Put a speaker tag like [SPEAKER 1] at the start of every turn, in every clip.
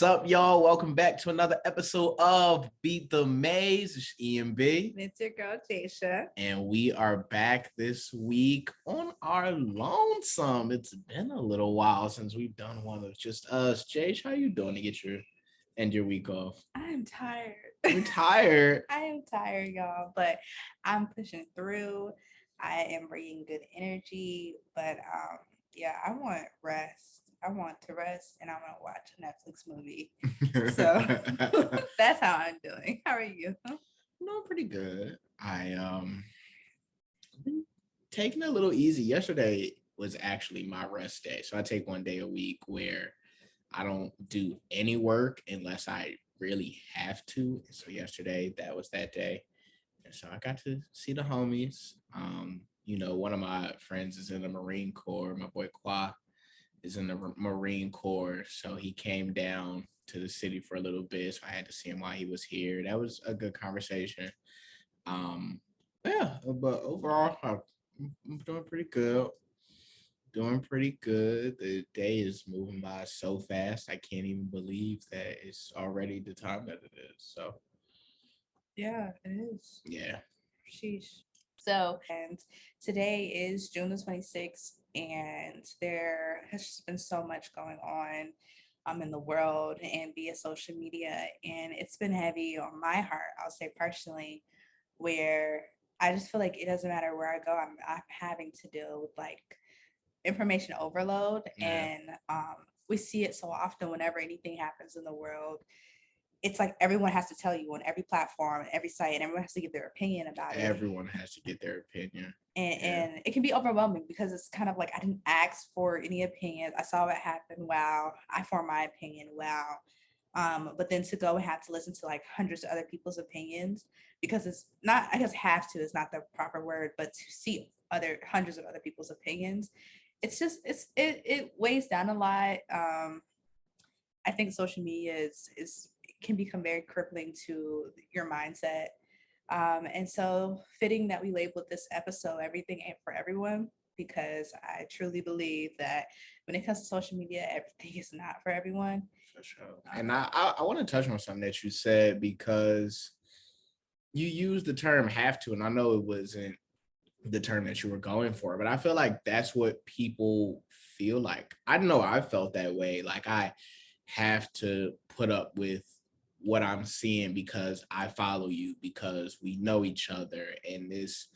[SPEAKER 1] What's up, y'all? Welcome back to another episode of Beat the Maze. It's EMB.
[SPEAKER 2] It's your girl, Jasia.
[SPEAKER 1] And we are back this week on our lonesome. It's been a little while since we've done one of just us. Jace, how you doing to get your end your week off?
[SPEAKER 2] I'm tired.
[SPEAKER 1] You're tired?
[SPEAKER 2] I am tired, y'all, but I'm pushing through. I am bringing good energy, but yeah, I want rest. I want to rest and I want to watch a Netflix movie. So that's how I'm doing. How are you?
[SPEAKER 1] No, pretty good. Been taking it a little easy. Yesterday was actually my rest day. So I take one day a week where I don't do any work unless I really have to. So yesterday, that was that day. And so I got to see the homies. One of my friends is in the Marine Corps. My boy Qua is in the Marine Corps. So he came down to the city for a little bit. So I had to see him while he was here. That was a good conversation. But overall, I'm doing pretty good. The day is moving by so fast. I can't even believe that it's already the time that it is. So
[SPEAKER 2] yeah, it is.
[SPEAKER 1] Yeah.
[SPEAKER 2] Sheesh. So, and today is June the 26th, and there has just been so much going on in the world and via social media, and it's been heavy on my heart, I'll say personally, where I just feel like it doesn't matter where I go, I'm having to deal with like information overload.
[SPEAKER 1] Yeah.
[SPEAKER 2] And we see it so often whenever anything happens in the world. It's like everyone has to tell you on every platform, every site, and everyone has to give their opinion about it.
[SPEAKER 1] Everyone has to get their opinion.
[SPEAKER 2] And it can be overwhelming because it's kind of like, I didn't ask for any opinions. I saw what happened. Wow. I formed my opinion. Wow. But then to go and have to listen to like hundreds of other people's opinions, because it's not, I guess have to is not the proper word, but to see hundreds of other people's opinions, it's just, it weighs down a lot. I think social media is can become very crippling to your mindset. And so fitting that we labeled this episode, Everything Ain't for Everyone, because I truly believe that when it comes to social media, everything is not for everyone.
[SPEAKER 1] For sure. And I want to touch on something that you said, because you used the term have to, and I know it wasn't the term that you were going for, but I feel like that's what people feel like. I know I felt that way. Like I have to put up with what I'm seeing because I follow you, because we know each other. And this,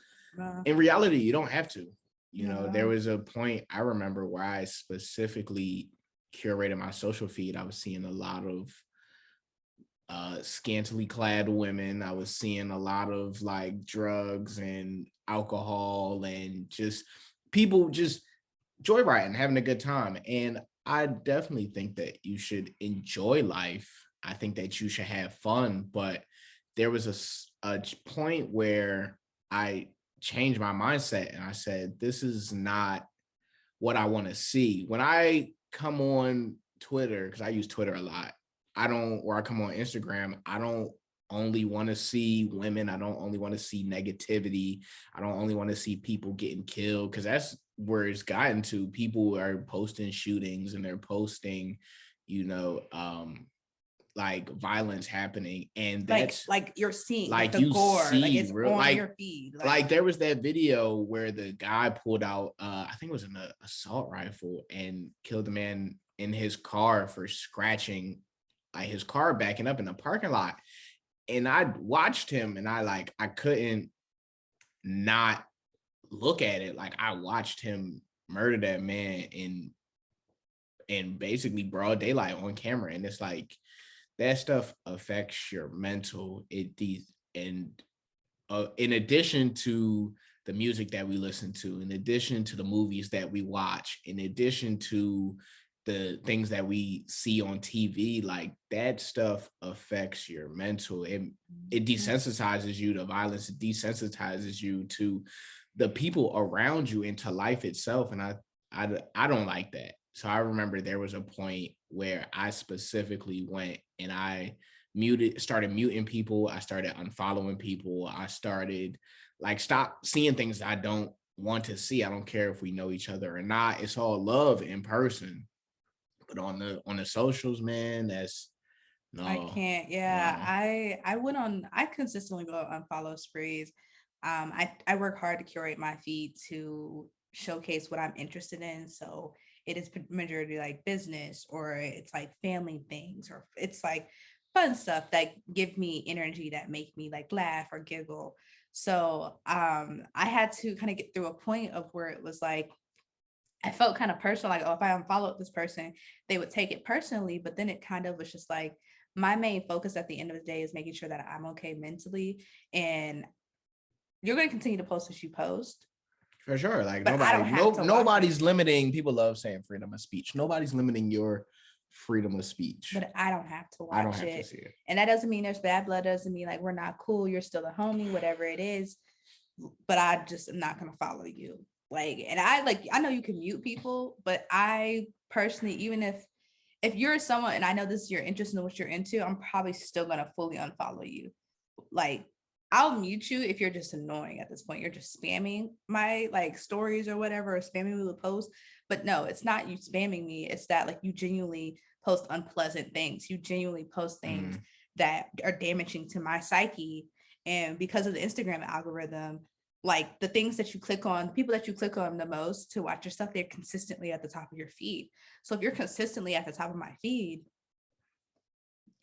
[SPEAKER 1] in reality, you don't have to. You know, there was a point I remember where I specifically curated my social feed. I was seeing a lot of scantily clad women. I was seeing a lot of like drugs and alcohol and just people just joyriding, having a good time. And I definitely think that you should enjoy life. I think that you should have fun, but there was a point where I changed my mindset and I said, this is not what I want to see. When I come on Twitter, because I use Twitter a lot, or I come on Instagram, I don't only want to see women. I don't only want to see negativity. I don't only want to see people getting killed, because that's where it's gotten to. People are posting shootings and they're posting, like violence happening, and that's
[SPEAKER 2] like you're seeing
[SPEAKER 1] like
[SPEAKER 2] the
[SPEAKER 1] you
[SPEAKER 2] gore,
[SPEAKER 1] see
[SPEAKER 2] like it's
[SPEAKER 1] real,
[SPEAKER 2] on
[SPEAKER 1] like,
[SPEAKER 2] your feed.
[SPEAKER 1] Like there was that video where the guy pulled out, I think it was an assault rifle, and killed a man in his car for scratching like his car backing up in the parking lot. And I watched him and I couldn't not look at it. Like I watched him murder that man in basically broad daylight on camera. And it's like that stuff affects your mental. In addition to the music that we listen to, in addition to the movies that we watch, in addition to the things that we see on TV, like that stuff affects your mental. It desensitizes you to violence. It desensitizes you to the people around you and to life itself. And I don't like that. So I remember there was a point where I specifically went and I started muting people. I started unfollowing people. I started stop seeing things I don't want to see. I don't care if we know each other or not. It's all love in person. But on the socials, man, that's
[SPEAKER 2] I
[SPEAKER 1] No,
[SPEAKER 2] can't. Yeah,
[SPEAKER 1] no.
[SPEAKER 2] I went on. I consistently go on follow sprees. I work hard to curate my feed to showcase what I'm interested in. So it is majority like business, or it's like family things, or it's like fun stuff that give me energy, that make me like laugh or giggle. So I had to kind of get through a point of where it was like I felt kind of personal, like, oh, if I unfollowed this person, they would take it personally. But then it kind of was just like my main focus at the end of the day is making sure that I'm okay mentally. And you're going to continue to post what you post,
[SPEAKER 1] For sure. Like
[SPEAKER 2] but I don't have to watch
[SPEAKER 1] nobody's
[SPEAKER 2] it.
[SPEAKER 1] limiting. People love saying freedom of speech. Nobody's limiting your freedom of speech.
[SPEAKER 2] But I don't have to
[SPEAKER 1] I don't
[SPEAKER 2] watch
[SPEAKER 1] have to
[SPEAKER 2] it.
[SPEAKER 1] see it.
[SPEAKER 2] And that doesn't mean there's bad blood, doesn't mean like we're not cool. You're still a homie, whatever it is. But I just am not going to follow you. Like, and I know you can mute people, but I personally, even if you're someone and I know this is your interest in what you're into, I'm probably still gonna fully unfollow you. Like, I'll mute you if you're just annoying at this point. You're just spamming my like stories or whatever, or spamming me with posts. But no, it's not you spamming me. It's that like you genuinely post unpleasant things. You genuinely post things that are damaging to my psyche. And because of the Instagram algorithm, like the things that you click on, the people that you click on the most to watch your stuff, they're consistently at the top of your feed. So if you're consistently at the top of my feed,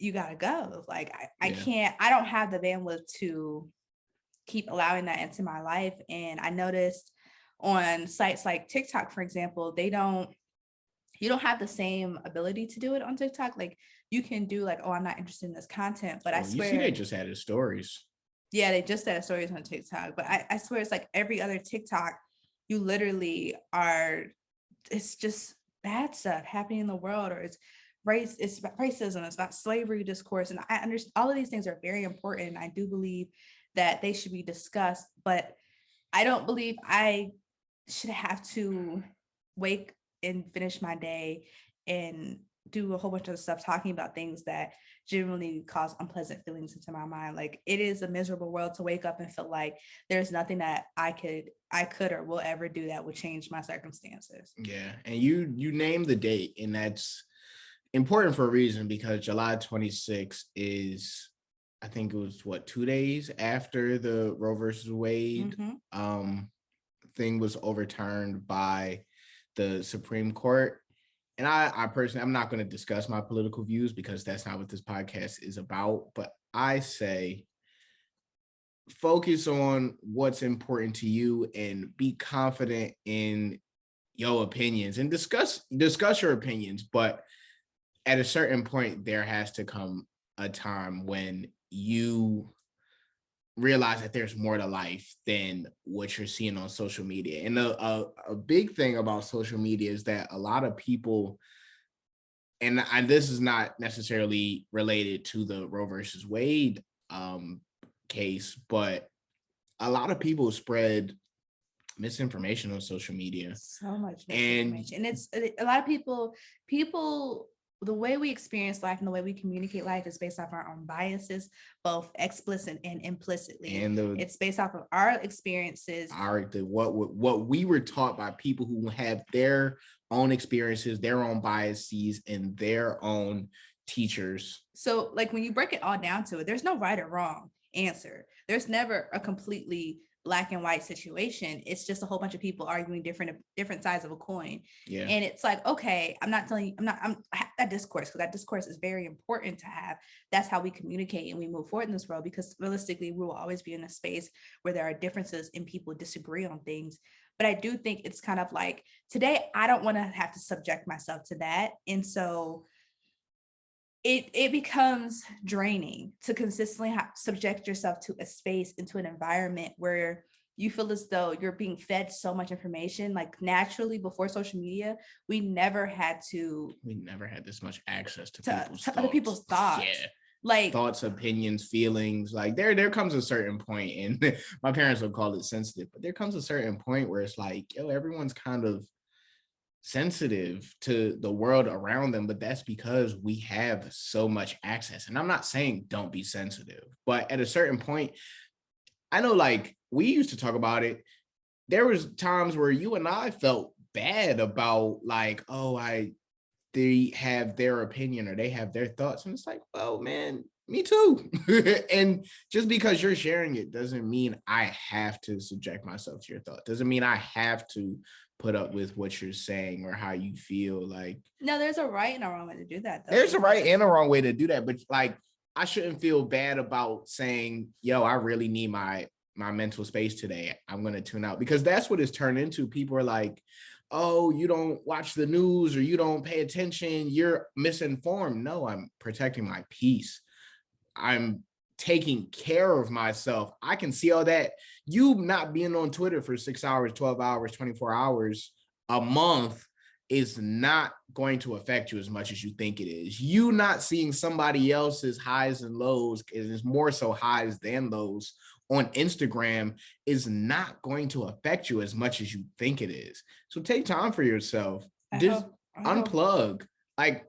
[SPEAKER 2] you gotta go. Like I
[SPEAKER 1] Yeah.
[SPEAKER 2] can't, I don't have the bandwidth to keep allowing that into my life. And I noticed on sites like TikTok, for example, you don't have the same ability to do it on TikTok. Like you can do like, oh, I'm not interested in this content, but I
[SPEAKER 1] Well, you see, they
[SPEAKER 2] swear,
[SPEAKER 1] just added stories.
[SPEAKER 2] yeah, they just said stories on TikTok, but I swear it's like every other TikTok, you literally are, it's just bad stuff happening in the world, or it's about racism, it's about slavery discourse. And I understand all of these things are very important. And I do believe that they should be discussed, but I don't believe I should have to wake and finish my day and do a whole bunch of stuff talking about things that genuinely cause unpleasant feelings into my mind. Like it is a miserable world to wake up and feel like there's nothing that I could or will ever do that would change my circumstances.
[SPEAKER 1] Yeah, and you named the date, and that's important for a reason because July 26th is, I think it was what, 2 days after the Roe versus Wade thing was overturned by the Supreme Court. And I personally, I'm not going to discuss my political views because that's not what this podcast is about. But I say focus on what's important to you and be confident in your opinions and discuss your opinions. But at a certain point, there has to come a time when you realize that there's more to life than what you're seeing on social media. And a big thing about social media is that a lot of people, and this is not necessarily related to the Roe versus Wade case, but a lot of people spread misinformation on social media.
[SPEAKER 2] So much
[SPEAKER 1] And
[SPEAKER 2] misinformation. And it's a lot of people, the way we experience life and the way we communicate life is based off our own biases, both explicit and implicitly.
[SPEAKER 1] and
[SPEAKER 2] It's based off of our experiences.
[SPEAKER 1] What we were taught by people who have their own experiences, their own biases, and their own teachers.
[SPEAKER 2] So like when you break it all down to it, there's no right or wrong answer. There's never a completely black and white situation. It's just a whole bunch of people arguing different sides of a coin.
[SPEAKER 1] Yeah.
[SPEAKER 2] And it's like, okay, I'm that discourse, because that discourse is very important to have. That's how we communicate and we move forward in this world, because realistically, we will always be in a space where there are differences and people disagree on things. But I do think it's kind of like today, I don't want to have to subject myself to that. And so it becomes draining to consistently subject yourself to a space, into an environment where you feel as though you're being fed so much information. Like naturally before social media, we never had
[SPEAKER 1] this much access to
[SPEAKER 2] other people's thoughts.
[SPEAKER 1] Yeah.
[SPEAKER 2] Like
[SPEAKER 1] thoughts, opinions, feelings. Like there comes a certain point, and my parents would call it sensitive, but there comes a certain point where it's like, yo, everyone's kind of sensitive to the world around them, but that's because we have so much access. And I'm not saying don't be sensitive, but at a certain point, I know like we used to talk about it. There was times where you and I felt bad about like, oh, I they have their opinion or they have their thoughts. And it's like, well, man, me too. And just because you're sharing it doesn't mean I have to subject myself to your thought. Doesn't mean I have to put up with what you're saying or how you feel. Like,
[SPEAKER 2] no, there's a right and a wrong way to do that, though.
[SPEAKER 1] there's a right and a wrong way to do that. But like, I shouldn't feel bad about saying, yo, I really need my mental space today. I'm going to tune out, because that's what it's turned into. People are like, oh, you don't watch the news or you don't pay attention, you're misinformed. No, I'm protecting my peace. I'm taking care of myself. I can see all that. You not being on Twitter for 6 hours, 12 hours, 24 hours a month is not going to affect you as much as you think it is. You not seeing somebody else's highs and lows, is more so highs than lows, on Instagram is not going to affect you as much as you think it is. So take time for yourself. Just unplug. Like,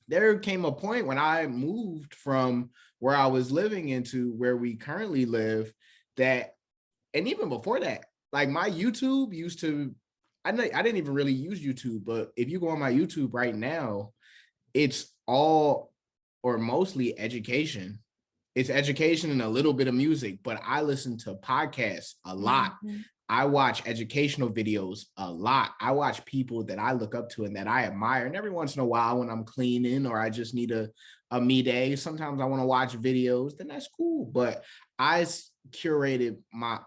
[SPEAKER 1] there came a point when I moved from where I was living into where we currently live, that, and even before that, like, my YouTube used to, I didn't even really use YouTube, but if you go on my YouTube right now, it's all or mostly education. It's education and a little bit of music, but I listen to podcasts a lot.
[SPEAKER 2] Mhm.
[SPEAKER 1] I watch educational videos a lot. I watch people that I look up to and that I admire. And every once in a while, when I'm cleaning or I just need a me day, sometimes I want to watch videos, then that's cool. But I curated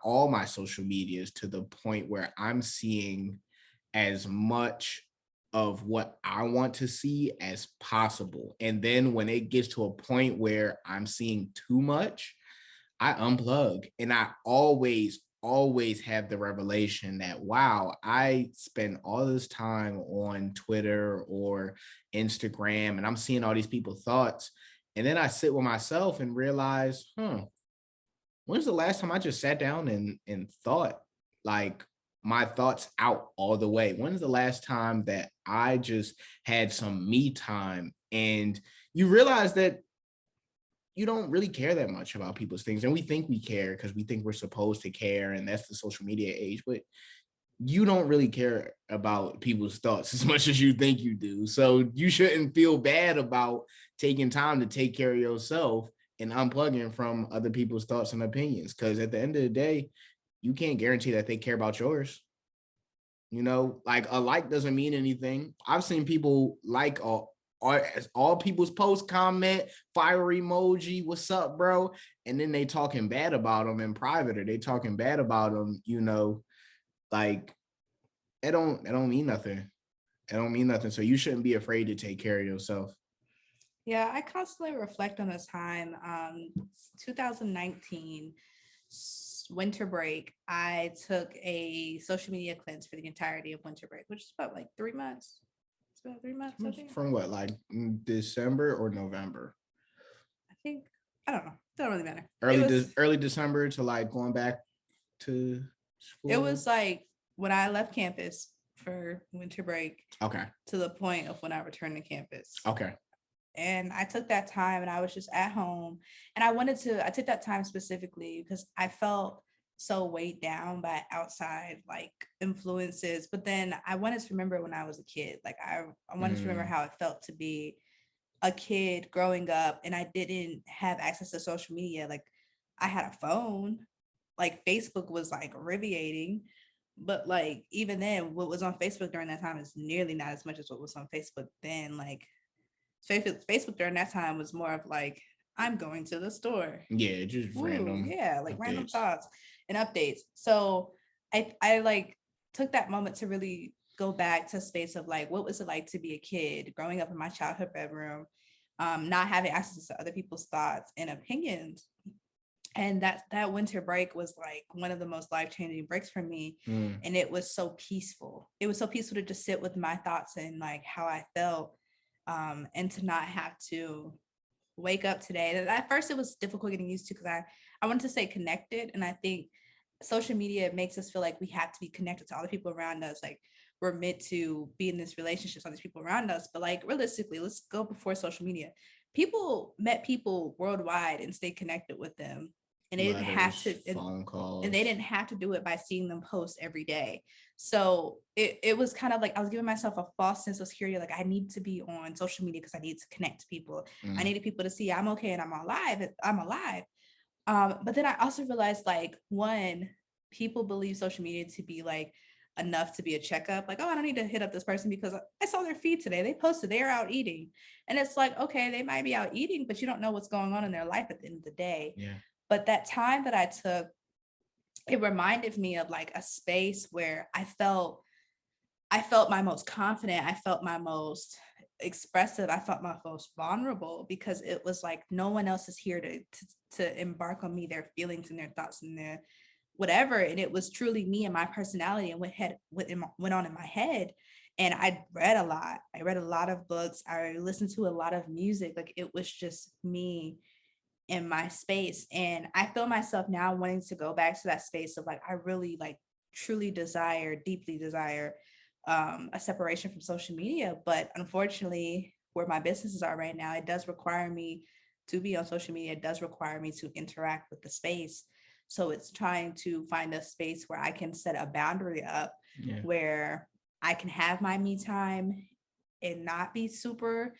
[SPEAKER 1] all my social medias to the point where I'm seeing as much of what I want to see as possible. And then when it gets to a point where I'm seeing too much, I unplug. And I always have the revelation that, wow, I spend all this time on Twitter or Instagram and I'm seeing all these people's thoughts. And then I sit with myself and realize, when's the last time I just sat down and thought, like, my thoughts out all the way? When's the last time that I just had some me time? And you realize that you don't really care that much about people's things. And we think we care because we think we're supposed to care. And that's the social media age. But you don't really care about people's thoughts as much as you think you do. So you shouldn't feel bad about taking time to take care of yourself and unplugging from other people's thoughts and opinions. Because at the end of the day, you can't guarantee that they care about yours. You know, like, a like doesn't mean anything. I've seen people like all people's posts, comment, fire emoji, what's up, bro? And then they talking bad about them in private, or they talking bad about them, you know, like, it don't mean nothing. It don't mean nothing. So you shouldn't be afraid to take care of yourself.
[SPEAKER 2] Yeah, I constantly reflect on this time. 2019 winter break, I took a social media cleanse for the entirety of winter break, which is about like 3 months. It's about 3 months, I think.
[SPEAKER 1] From what, like December or November?
[SPEAKER 2] I think, I don't know. Don't really matter.
[SPEAKER 1] Early December to like going back to school.
[SPEAKER 2] It was like when I left campus for winter break.
[SPEAKER 1] Okay.
[SPEAKER 2] To the point of when I returned to campus.
[SPEAKER 1] Okay.
[SPEAKER 2] And I took that time and I was just at home, and I took that time specifically because I felt so weighed down by outside like influences. But then I wanted to remember when I was a kid. Like I wanted to remember how it felt to be a kid growing up and I didn't have access to social media. Like I had a phone, like Facebook was like riveting, but like even then what was on Facebook during that time is nearly not as much as what was on Facebook then. Like Facebook during that time was more of like, I'm going to the store.
[SPEAKER 1] Yeah, just random.
[SPEAKER 2] Yeah, like
[SPEAKER 1] updates.
[SPEAKER 2] Random thoughts and updates. So I like took that moment to really go back to a space of like, what was it like to be a kid growing up in my childhood bedroom, not having access to other people's thoughts and opinions. And that winter break was like one of the most life-changing breaks for me. And it was so peaceful. It was so peaceful to just sit with my thoughts and like how I felt. And to not have to wake up today. At first it was difficult getting used to because I wanted to stay connected. And I think social media makes us feel like we have to be connected to all the people around us. Like we're meant to be in this relationship with all these people around us. But like realistically, let's go before social media. People met people worldwide and stayed connected with them and they didn't have
[SPEAKER 1] Letters,
[SPEAKER 2] to,
[SPEAKER 1] phone
[SPEAKER 2] and they
[SPEAKER 1] calls.
[SPEAKER 2] didn't have to do it by seeing them post every day. So it was kind of like I was giving myself a false sense of security. Like I need to be on social media because I need to connect to people. I
[SPEAKER 1] Mm,
[SPEAKER 2] needed people to see I'm okay and I'm alive. I'm alive. But then I also realized like one, people believe social media to be like enough to be a checkup. Like, oh, I don't need to hit up this person because I saw their feed today. They posted they are out eating. And it's like, okay, they might be out eating, but you don't know what's going on in their life at the end of the day.
[SPEAKER 1] yeah.
[SPEAKER 2] But that time that I took, it reminded me of like a space where I felt my most confident. I felt my most expressive. I felt my most vulnerable because it was like no one else is here to embark on me, their feelings and their thoughts and their whatever. And it was truly me and my personality and what went on in my head. And I read a lot. I read a lot of books. I listened to a lot of music. Like it was just me in my space. And I feel myself now wanting to go back to that space of like, I really like truly desire, deeply desire a separation from social media. But unfortunately, where my businesses are right now, it does require me to be on social media. It does require me to interact with the space. So it's trying to find a space where I can set a boundary up
[SPEAKER 1] Yeah.
[SPEAKER 2] where I can have my me time and not be super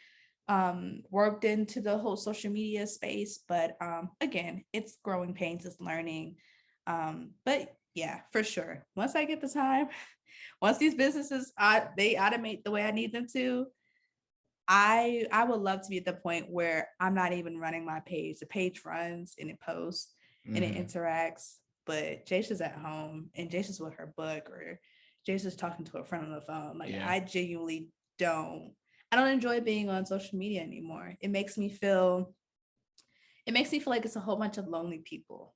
[SPEAKER 2] worked into the whole social media space. But again, it's growing pains, it's learning. But yeah, for sure, once I get the time, once these businesses they automate the way I need them to, I would love to be at the point where I'm not even running my page. The page runs and it posts and it
[SPEAKER 1] Hmm.
[SPEAKER 2] interacts, but Jasia's at home and Jasia's with her book or Jasia's talking to a friend on the phone. Like
[SPEAKER 1] Yeah.
[SPEAKER 2] I genuinely I don't enjoy being on social media anymore. It makes me feel like it's a whole bunch of lonely people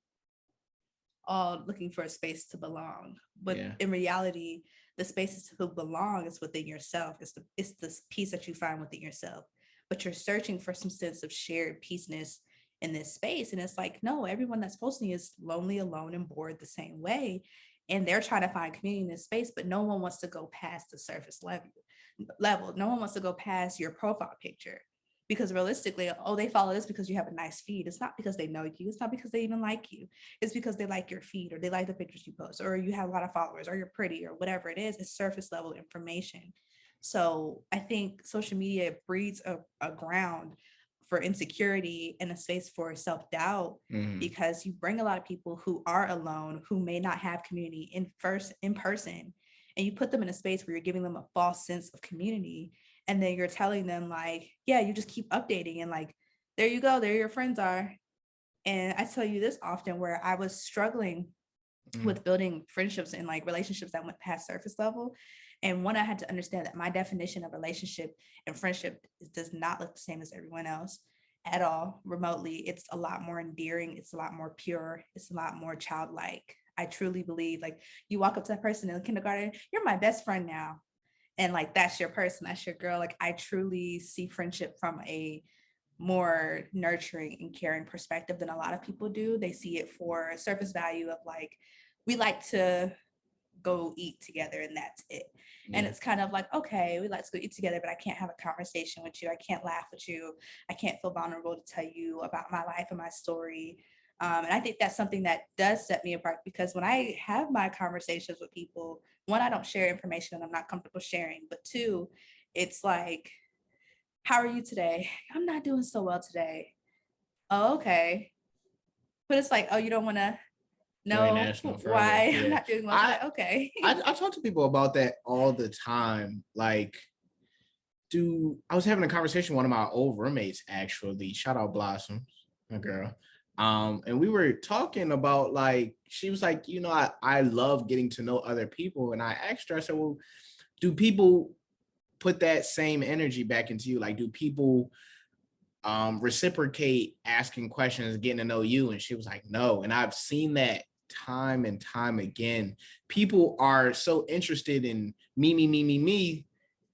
[SPEAKER 2] all looking for a space to belong. But
[SPEAKER 1] Yeah.
[SPEAKER 2] in reality, the spaces to belong is within yourself. It's the peace that you find within yourself. But you're searching for some sense of shared peaceness in this space. And it's like, no, everyone that's posting is lonely, alone, and bored the same way. And they're trying to find community in this space, but no one wants to go past the surface level. No one wants to go past your profile picture because realistically, oh, they follow this because you have a nice feed. It's not because they know you. It's not because they even like you. It's because they like your feed or they like the pictures you post or you have a lot of followers or you're pretty or whatever it is. It's surface level information. So I think social media breeds a ground for insecurity and a space for self-doubt
[SPEAKER 1] Hmm.
[SPEAKER 2] because you bring a lot of people who are alone, who may not have community in person, and you put them in a space where you're giving them a false sense of community. And then you're telling them like, yeah, you just keep updating and like, there you go, there your friends are. And I tell you this often where I was struggling
[SPEAKER 1] Hmm.
[SPEAKER 2] with building friendships and like relationships that went past surface level. And one, I had to understand that my definition of relationship and friendship does not look the same as everyone else at all. Remotely, it's a lot more endearing, it's a lot more pure, it's a lot more childlike. I truly believe like you walk up to that person in kindergarten, you're my best friend now. And like that's your person, that's your girl. Like I truly see friendship from a more nurturing and caring perspective than a lot of people do. They see it for surface value of like, we like to go eat together and that's it. And
[SPEAKER 1] Yeah.
[SPEAKER 2] it's kind of like, okay, we like to go eat together, but I can't have a conversation with you. I can't laugh with you. I can't feel vulnerable to tell you about my life and my story. And I think that's something that does set me apart because when I have my conversations with people, one, I don't share information that I'm not comfortable sharing, but two, it's like, how are you today? I'm not doing so well today. Oh, okay. But it's like, oh, you don't want to
[SPEAKER 1] You ain't
[SPEAKER 2] know
[SPEAKER 1] asked no further.
[SPEAKER 2] why I'm
[SPEAKER 1] Yeah.
[SPEAKER 2] not doing well
[SPEAKER 1] I
[SPEAKER 2] today? Okay.
[SPEAKER 1] I talk to people about that all the time. Like, I was having a conversation with one of my old roommates actually. Shout out Blossom, my girl. And we were talking about like she was like, I love getting to know other people. And I asked her, I said, well, do people put that same energy back into you? Like, do people reciprocate asking questions, getting to know you? And she was like, no. And I've seen that time and time again. People are so interested in me,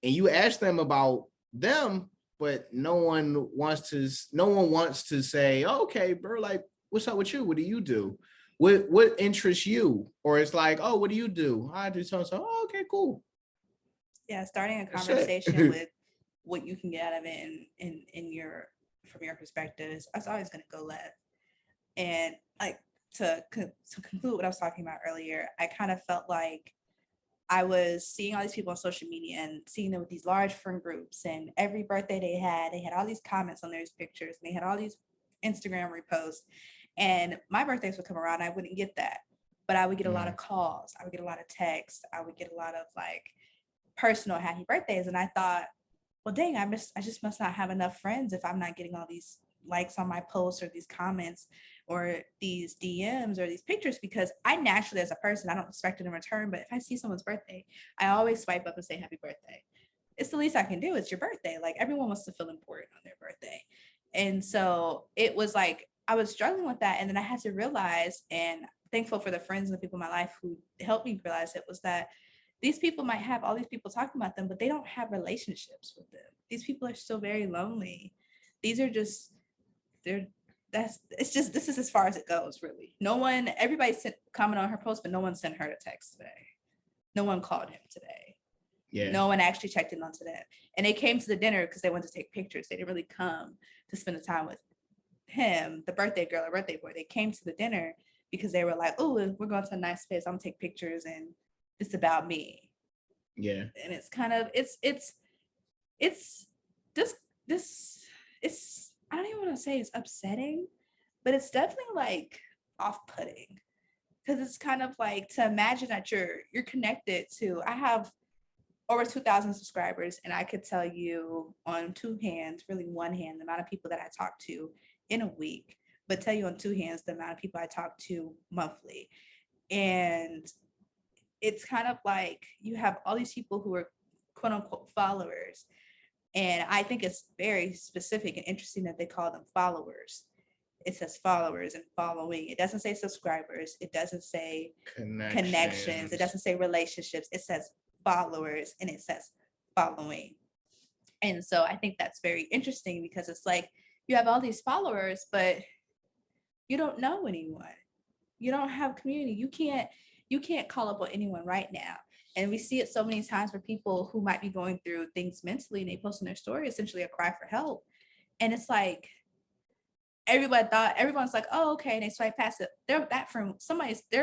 [SPEAKER 1] and you ask them about them, but no one wants to say, oh, okay, bro, like, what's up with you? What do you do? What interests you? Or it's like, oh, what do you do? I do so and so. Oh, okay, cool.
[SPEAKER 2] Yeah, starting a
[SPEAKER 1] That's it.
[SPEAKER 2] conversation with what you can get out of it in your from your perspective is always going to go left. And like to conclude what I was talking about earlier, I kind of felt like I was seeing all these people on social media and seeing them with these large friend groups, and every birthday they had all these comments on their pictures, and they had all these Instagram reposts. And my birthdays would come around, I wouldn't get that, but I would get a lot of calls. I would get a lot of texts. I would get a lot of like personal happy birthdays. And I thought, well, dang, I just must not have enough friends if I'm not getting all these likes on my posts or these comments or these DMs or these pictures, because I naturally, as a person, I don't expect it in return. But if I see someone's birthday, I always swipe up and say happy birthday. It's the least I can do. It's your birthday. Like, everyone wants to feel important on their birthday. And so it was like, I was struggling with that. And then I had to realize, and thankful for the friends and the people in my life who helped me realize it, was that these people might have all these people talking about them, but they don't have relationships with them. These people are still very lonely. These are just, this is as far as it goes, really. No one, everybody sent comment on her post, but no one sent her a text today. No one called him today. Yeah. No one actually checked in onto that. And they came to the dinner because they wanted to take pictures. They didn't really come to spend the time with him, the birthday girl or birthday boy. They came to the dinner because they were like, oh, we're going to a nice place. I'm gonna take pictures and it's about me. Yeah. And it's kind of, it's I don't even want to say it's upsetting, but it's definitely like off-putting, because it's kind of like to imagine that you're connected to, I have over 2,000 subscribers, and I could tell you on two hands, really one hand, the amount of people that I talk to in a week, but tell you on two hands the amount of people I talk to monthly. And it's kind of like you have all these people who are quote unquote followers. And I think it's very specific and interesting that they call them followers. It says followers and following. It doesn't say subscribers. It doesn't say connections. It doesn't say relationships. It says followers and it says following. And so I think that's very interesting, because it's like you have all these followers, but you don't know anyone. You don't have community. You can't call up on anyone right now. And we see it so many times for people who might be going through things mentally, and they post in their story essentially a cry for help. And it's like everyone's like, oh, okay, and they swipe past it. Their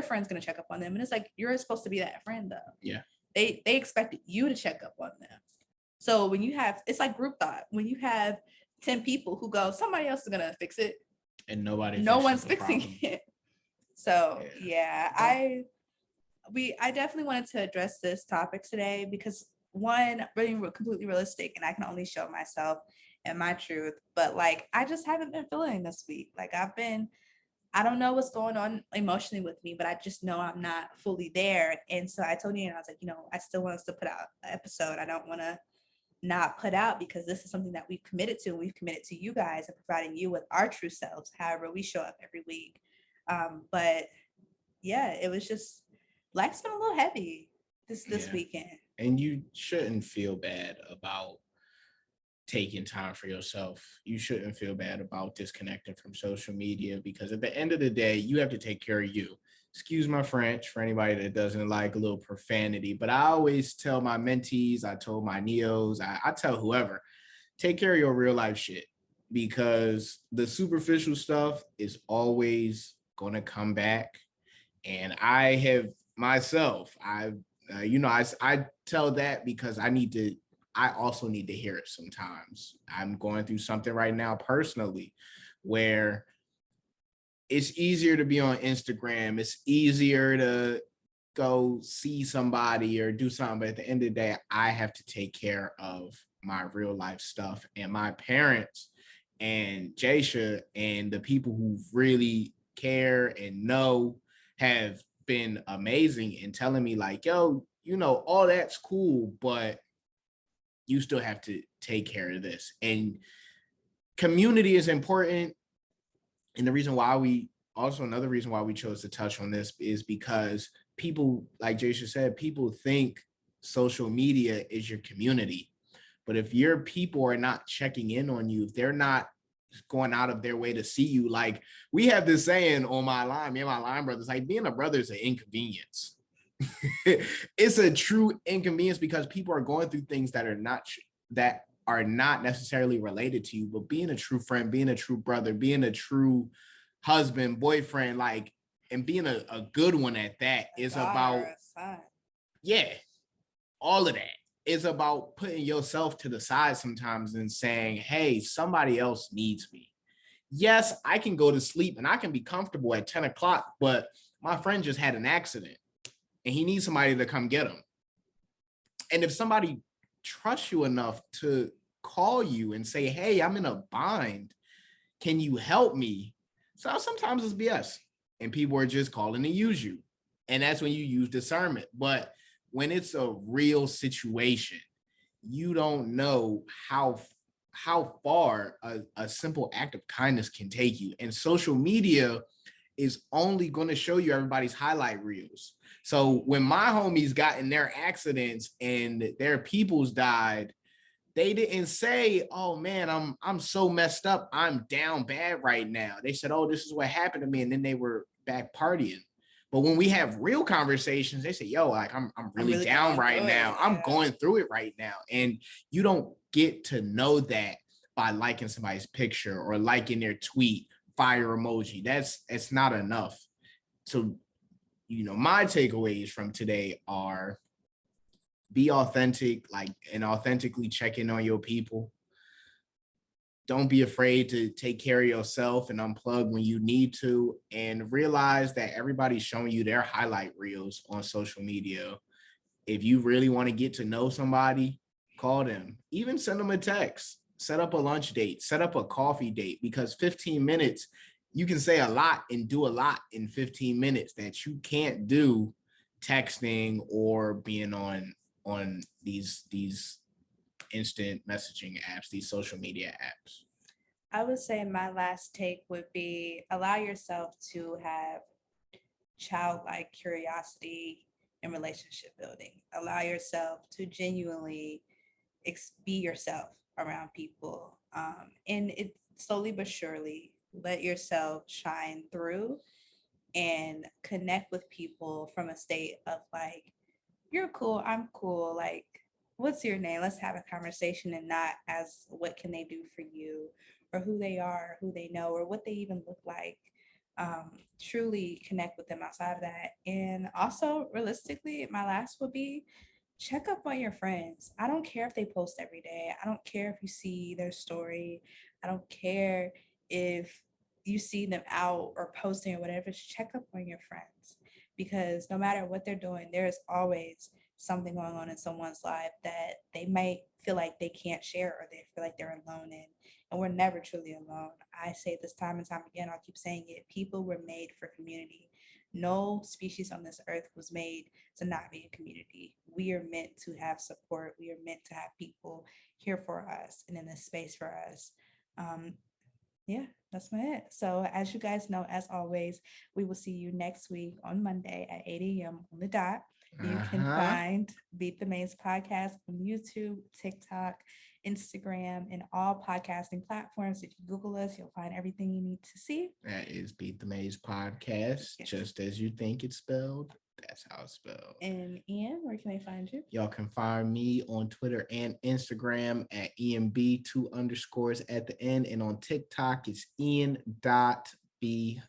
[SPEAKER 2] friend's gonna check up on them. And it's like, you're supposed to be that friend though. Yeah. They expected you to check up on them. So when you have, it's like group thought. When you have 10 people who go, somebody else is gonna fix it. And no one's fixing it. So yeah, I definitely wanted to address this topic today because, one, really completely realistic, and I can only show myself and my truth. But like, I just haven't been feeling this week. Like I don't know what's going on emotionally with me, but I just know I'm not fully there. And so I told you, and I was like, I still want us to put out an episode. I don't want to not put out, because this is something that we've committed to. We've committed to you guys and providing you with our true selves, however we show up every week. But yeah, it was just, life's been a little heavy this weekend.
[SPEAKER 1] And you shouldn't feel bad about taking time for yourself. You shouldn't feel bad about disconnecting from social media, because at the end of the day, you have to take care of you. Excuse my French for anybody that doesn't like a little profanity, but I always tell my mentees, I told my neos, I tell whoever, take care of your real life shit, because the superficial stuff is always going to come back. And I have myself, I tell that because I also need to hear it sometimes. I'm going through something right now personally where it's easier to be on Instagram. It's easier to go see somebody or do something. But at the end of the day, I have to take care of my real life stuff. And my parents and Jasia and the people who really care and know have been amazing in telling me like, yo, all that's cool, but you still have to take care of this. And community is important. And another reason why we chose to touch on this is because people, like Jasia said, people think social media is your community. But if your people are not checking in on you, if they're not going out of their way to see you, like we have this saying on my line, me and my line brothers, like being a brother is an inconvenience. It's a true inconvenience, because people are going through things that are not necessarily related to you. But being a true friend, being a true brother, being a true husband, boyfriend, like and being a good one at that is about, yeah, all of that is about putting yourself to the side sometimes and saying, hey, somebody else needs me. Yes, I can go to sleep and I can be comfortable at 10 o'clock, but my friend just had an accident and he needs somebody to come get him. And if somebody trusts you enough to call you and say, hey, I'm in a bind, can you help me? So sometimes it's BS and people are just calling to use you. And that's when you use discernment. But when it's a real situation, you don't know how far a simple act of kindness can take you. And social media is only going to show you everybody's highlight reels. So when my homies got in their accidents and their peoples died, they didn't say, oh man, I'm so messed up, I'm down bad right now. They said, oh, this is what happened to me. And then they were back partying. But when we have real conversations, they say, yo, like I'm really down right now. I'm going through it right now. And you don't get to know that by liking somebody's picture or liking their tweet, fire emoji. That's not enough. So, my takeaways from today are be authentic, and authentically check in on your people. Don't be afraid to take care of yourself and unplug when you need to, and realize that everybody's showing you their highlight reels on social media. If you really want to get to know somebody, call them, even send them a text, set up a lunch date, set up a coffee date, because 15 minutes, you can say a lot and do a lot in 15 minutes that you can't do texting or being on these instant messaging apps, these social media apps.
[SPEAKER 2] I would say my last take would be allow yourself to have childlike curiosity in relationship building. Allow yourself to genuinely be yourself around people. And it slowly but surely let yourself shine through and connect with people from a state of like, you're cool, I'm cool. Like, what's your name? Let's have a conversation, and not as what can they do for you or who they are, who they know, or what they even look like. Truly connect with them outside of that. And also, realistically, my last would be check up on your friends. I don't care if they post every day. I don't care if you see their story. I don't care if you see them out or posting or whatever. Just check up on your friends, because no matter what they're doing, there is always something going on in someone's life that they might feel like they can't share, or they feel like they're alone in. And we're never truly alone. I say this time and time again, I'll keep saying it. People were made for community. No species on this earth was made to not be a community. We are meant to have support. We are meant to have people here for us and in this space for us. Yeah, that's my it. So as you guys know, as always, we will see you next week on Monday at 8 a.m. on the dot. You can find Beat the Maze podcast on YouTube, TikTok, Instagram, and all podcasting platforms. If you Google us, you'll find everything you need to see.
[SPEAKER 1] That is Beat the Maze podcast, yes. Just as you think it's spelled. That's how it's spelled.
[SPEAKER 2] And Ian, where can they find you?
[SPEAKER 1] Y'all can find me on Twitter and Instagram at EMB 2_ at the end. And on TikTok, it's Ian.B3.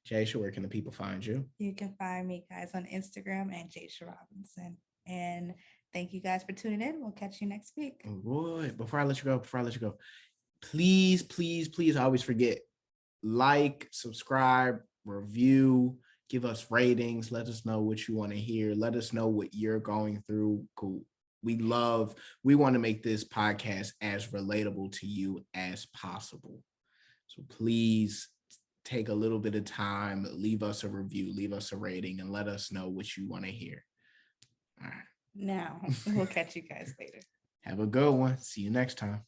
[SPEAKER 1] Jasia, where can the people find you?
[SPEAKER 2] You can find me, guys, on Instagram and Jasia Robinson. And thank you guys for tuning in. We'll catch you next week.
[SPEAKER 1] Roy, before I let you go, please, I always forget, like, subscribe, review, give us ratings, let us know what you want to hear, let us know what you're going through. Cool. We want to make this podcast as relatable to you as possible. So please take a little bit of time, leave us a review, leave us a rating, and let us know what you want to hear. All right.
[SPEAKER 2] Now, we'll catch you guys later.
[SPEAKER 1] Have a good one. See you next time.